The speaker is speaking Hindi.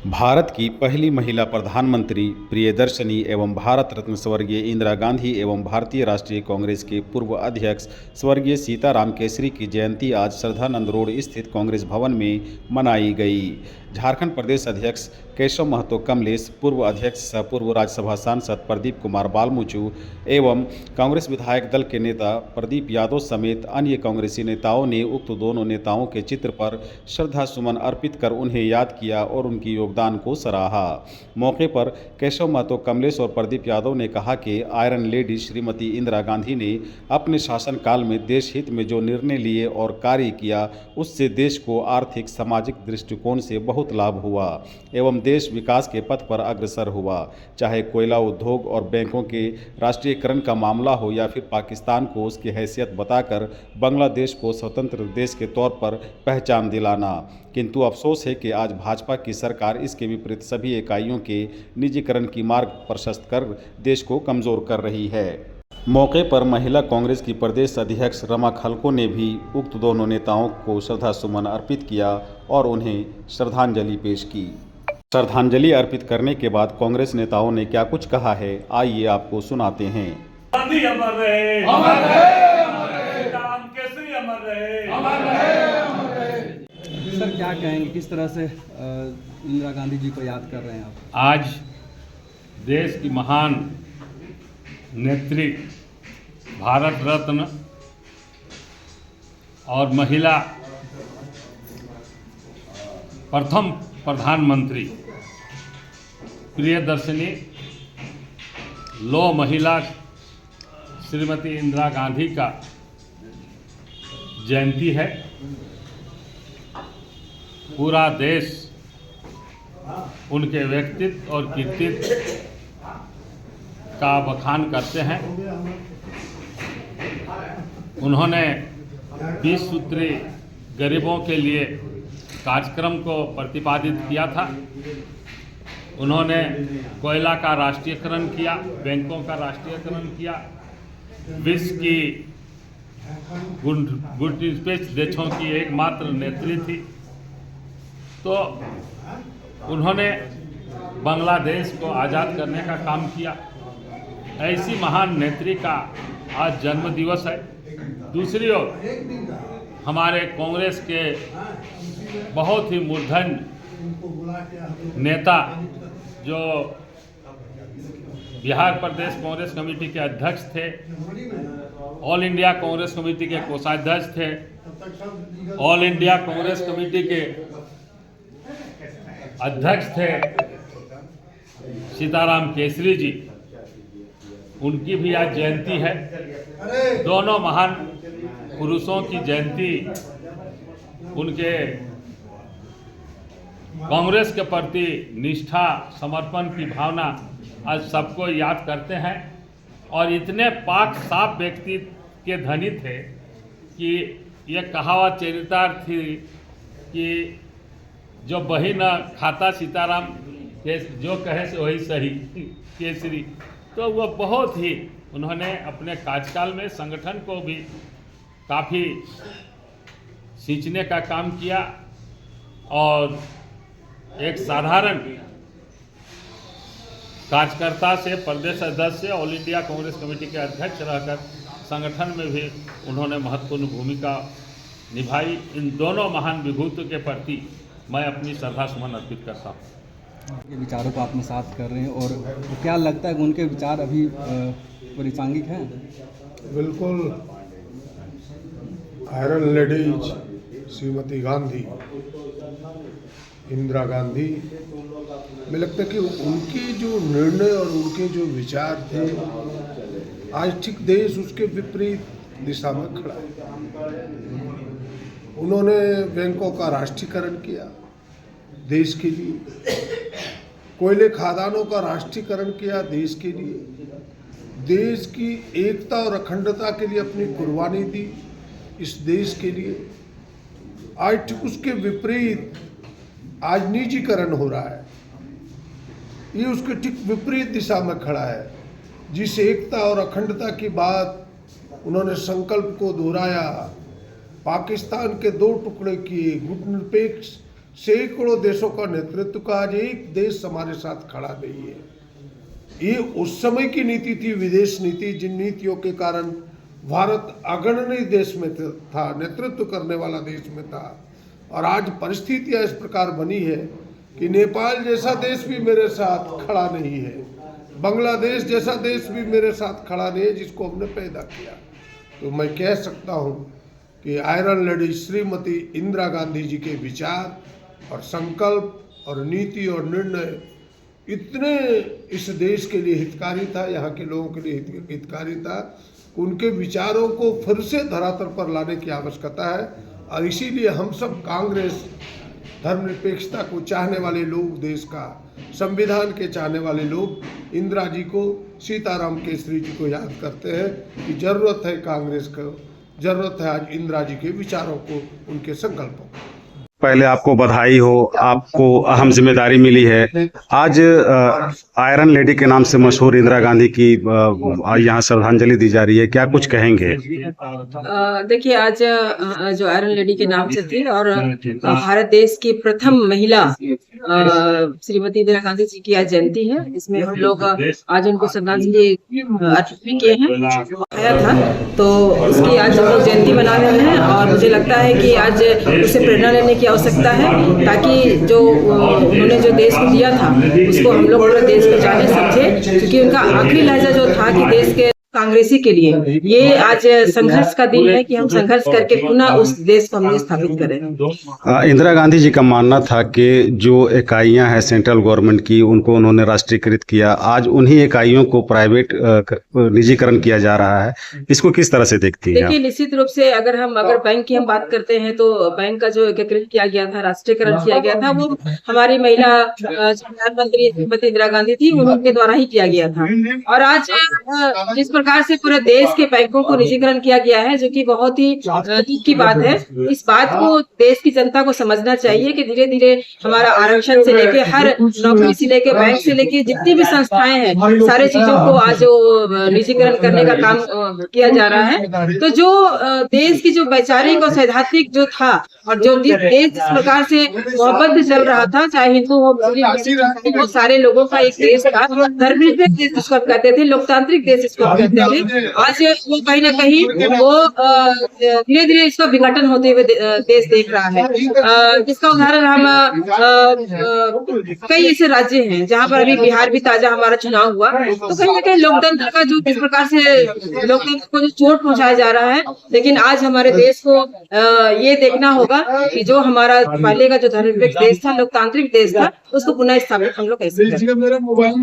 भारत की पहली महिला प्रधानमंत्री प्रियदर्शनी एवं भारत रत्न स्वर्गीय इंदिरा गांधी एवं भारतीय राष्ट्रीय कांग्रेस के पूर्व अध्यक्ष स्वर्गीय सीताराम केसरी की जयंती आज श्रद्धानंद रोड स्थित कांग्रेस भवन में मनाई गई। झारखंड प्रदेश अध्यक्ष केशव महतो कमलेश, पूर्व अध्यक्ष सह पूर्व राज्यसभा सांसद प्रदीप कुमार बालमुचु एवं कांग्रेस विधायक दल के नेता प्रदीप यादव समेत अन्य कांग्रेसी नेताओं ने उक्त दोनों नेताओं के चित्र पर श्रद्धा सुमन अर्पित कर उन्हें याद किया और उनकी योगदान को सराहा। मौके पर केशव महतो कमलेश और प्रदीप यादव ने कहा कि आयरन लेडी श्रीमती इंदिरा गांधी ने अपने शासनकाल में देश हित में जो निर्णय लिए और कार्य किया, उससे देश को आर्थिक सामाजिक दृष्टिकोण से बहुत लाभ हुआ एवं देश विकास के पथ पर अग्रसर हुआ। चाहे कोयला उद्योग और बैंकों के राष्ट्रीयकरण का मामला हो या फिर पाकिस्तान को उसकी हैसियत बताकर बांग्लादेश को स्वतंत्र देश के तौर पर पहचान दिलाना। किंतु अफसोस है कि आज भाजपा की सरकार इसके विपरीत सभी इकाइयों के निजीकरण की मार्ग प्रशस्त कर देश को कमज़ोर कर रही है। मौके पर महिला कांग्रेस की प्रदेश अध्यक्ष रमा खलको ने भी उक्त दोनों नेताओं को श्रद्धा सुमन अर्पित किया और उन्हें श्रद्धांजलि पेश की। श्रद्धांजलि अर्पित करने के बाद कांग्रेस नेताओं ने क्या कुछ कहा है, आइए आपको सुनाते हैं। गांधी अमर रहे, अमर रहे, अमर रहे। सीताराम केसरी अमर रहे, अमर रहे, अमर रहे। सर क्या कहेंगे, किस तरह से इंदिरा गांधी जी को याद कर रहे हैं आप? आज देश की महान नेत्री, भारत रत्न और महिला प्रथम प्रधानमंत्री प्रियदर्शनी लौह महिला श्रीमती इंदिरा गांधी का जयंती है। पूरा देश उनके व्यक्तित्व और कृतित्व का बखान करते हैं। उन्होंने 20 सूत्री गरीबों के लिए कार्यक्रम को प्रतिपादित किया था। उन्होंने कोयला का राष्ट्रीयकरण किया, बैंकों का राष्ट्रीयकरण किया, विश्व की गुड निरपेक्ष देशों की एकमात्र नेत्री थी। तो उन्होंने बांग्लादेश को आज़ाद करने का काम किया। ऐसी महान नेत्री का आज जन्म दिवस है। दूसरी ओर हमारे कांग्रेस के बहुत ही मूर्धन्य नेता जो बिहार प्रदेश कांग्रेस कमेटी के अध्यक्ष थे, ऑल इंडिया कांग्रेस कमेटी के कोषाध्यक्ष थे, ऑल इंडिया कांग्रेस कमेटी के अध्यक्ष थे सीताराम केसरी जी, उनकी भी आज जयंती है। दोनों महान पुरुषों की जयंती उनके कांग्रेस के प्रति निष्ठा, समर्पण की भावना आज सबको याद करते हैं। और इतने पाक साफ व्यक्ति के धनी थे कि ये कहावत चरितार्थ थी कि जो बही न खाता सीताराम, जो कहे से वही सही केसरी। तो वो बहुत ही उन्होंने अपने कार्यकाल में संगठन को भी काफ़ी सींचने का काम किया और एक साधारण कार्यकर्ता से प्रदेश अध्यक्ष से ऑल इंडिया कांग्रेस कमेटी के अध्यक्ष रहकर संगठन में भी उन्होंने महत्वपूर्ण भूमिका निभाई। इन दोनों महान विभूतियों के प्रति मैं अपनी श्रद्धा सुमन अर्पित करता हूँ। उनके विचारों को अपने साथ कर रहे हैं और तो क्या लगता है कि उनके विचार अभी प्रासंगिक हैं? बिल्कुल। आयरन लेडीज श्रीमती गांधी, इंदिरा गांधी, मुझे लगता है कि उनके जो निर्णय और उनके जो विचार थे, आज ठीक देश उसके विपरीत दिशा में खड़ा है। उन्होंने बैंकों का राष्ट्रीयकरण किया देश के लिए, कोयले खदानों का राष्ट्रीयकरण किया देश के लिए, देश की एकता और अखंडता के लिए अपनी कुर्बानी दी इस देश के लिए। आज ठीक उसके विपरीत आज निजीकरण हो रहा है, ये उसके ठीक विपरीत दिशा में खड़ा है। जिस एकता और अखंडता की बात उन्होंने संकल्प को दोहराया, पाकिस्तान के 2 टुकड़े किए, गुट निरपेक्ष सैकड़ों देशों का नेतृत्व का आज एक देश हमारे साथ खड़ा नहीं है। ये उस समय की नीति थी, विदेश नीति, जिन नीतियों के कारण भारत अग्रणी देश में था, नेतृत्व करने वाला देश में था। और आज परिस्थितियां इस प्रकार बनी है कि नेपाल जैसा देश भी मेरे साथ खड़ा नहीं है, बांग्लादेश जैसा देश भी मेरे साथ खड़ा नहीं है, जिसको हमने पैदा किया। तो मैं कह सकता हूं कि आयरन लेडी श्रीमती इंदिरा गांधी जी के विचार और संकल्प और नीति और निर्णय इतने इस देश के लिए हितकारी था, यहाँ के लोगों के लिए हितकारी था। उनके विचारों को फिर से धरातल पर लाने की आवश्यकता है। और इसीलिए हम सब कांग्रेस, धर्मनिरपेक्षता को चाहने वाले लोग, देश का संविधान के चाहने वाले लोग इंदिरा जी को, सीताराम केसरी जी को याद करते हैं कि जरूरत है कांग्रेस को, जरूरत है आज इंदिरा जी के विचारों को, उनके संकल्पों को। पहले आपको बधाई हो, आपको अहम जिम्मेदारी मिली है। आज आयरन लेडी के नाम से मशहूर इंदिरा गांधी की यहाँ श्रद्धांजलि दी जा रही है, क्या कुछ कहेंगे? देखिए, आज जो आयरन लेडी के नाम से थी और भारत देश की प्रथम महिला श्रीमती इंदिरा गांधी जी की आज जयंती है। इसमें हम लोग आज उनको श्रद्धांजलि अर्पित भी किए हैं। आया था तो उसकी आज हम लोग जयंती मना रहे हैं और मुझे लगता है कि आज उससे प्रेरणा लेने की आवश्यकता है, ताकि जो उन्होंने जो देश को दिया था उसको हम लोग पूरे देश को जाने समझे, क्योंकि उनका आखिरी लहजा जो था कि देश के कांग्रेसी के लिए ये आज संघर्ष का दिन है कि हम संघर्ष करके पुनः उस देश को हम स्थापित करें। इंदिरा गांधी जी का मानना था कि जो इकाइयां हैं सेंट्रल गवर्नमेंट की, उनको उन्होंने राष्ट्रीयकृत किया। आज उन्हीं इकाइयों को प्राइवेट निजीकरण किया जा रहा है, इसको किस तरह से देखती हैं? देखिए, निश्चित रूप से अगर बैंक की हम बात करते हैं तो बैंक का जो एकीकृत किया गया था, राष्ट्रीयकरण किया गया था, वो हमारी महिला प्रधानमंत्री श्रीमती इंदिरा गांधी थी, उनके द्वारा ही किया गया था। और आज जिस प्रकार से पूरे देश के बैंकों को निजीकरण किया गया है, जो कि बहुत ही दुख की बात है। इस बात को देश की जनता को समझना चाहिए कि धीरे धीरे हमारा आरक्षण से लेके हर नौकरी से लेके बैंक से लेके जितनी भी संस्थाएं हैं, सारे चीजों को आज निजीकरण करने का काम किया जा रहा है। तो जो देश की जो वैचारिक और सैद्धांतिक जो था और जो देश जिस प्रकार से मोहब्बत से चल रहा था, चाहे हिंदू हो, मुस्लिम हो, सारे लोगों का एक देश था, धर्मनिरपेक्ष देश जिसको कहते थे, लोकतांत्रिक देश इसको कहते थे। आज वो कहीं ना कहीं वो धीरे धीरे इसका विघटन होते हुए देश देख रहा है। जिसका उदाहरण हम कई ऐसे राज्य हैं जहां पर अभी बिहार भी ताजा हमारा चुनाव हुआ, तो कहीं ना कहीं लोकतंत्र का जो जिस प्रकार से लोकतंत्र को जो चोट पहुंचाया जा रहा है। लेकिन आज हमारे देश को ये देखना होगा कि जो हमारा पहले का जो धर्मनिरपेक्ष देश था, लोकतांत्रिक देश था, उसको पुनः स्थापित हम लोग कैसे करें।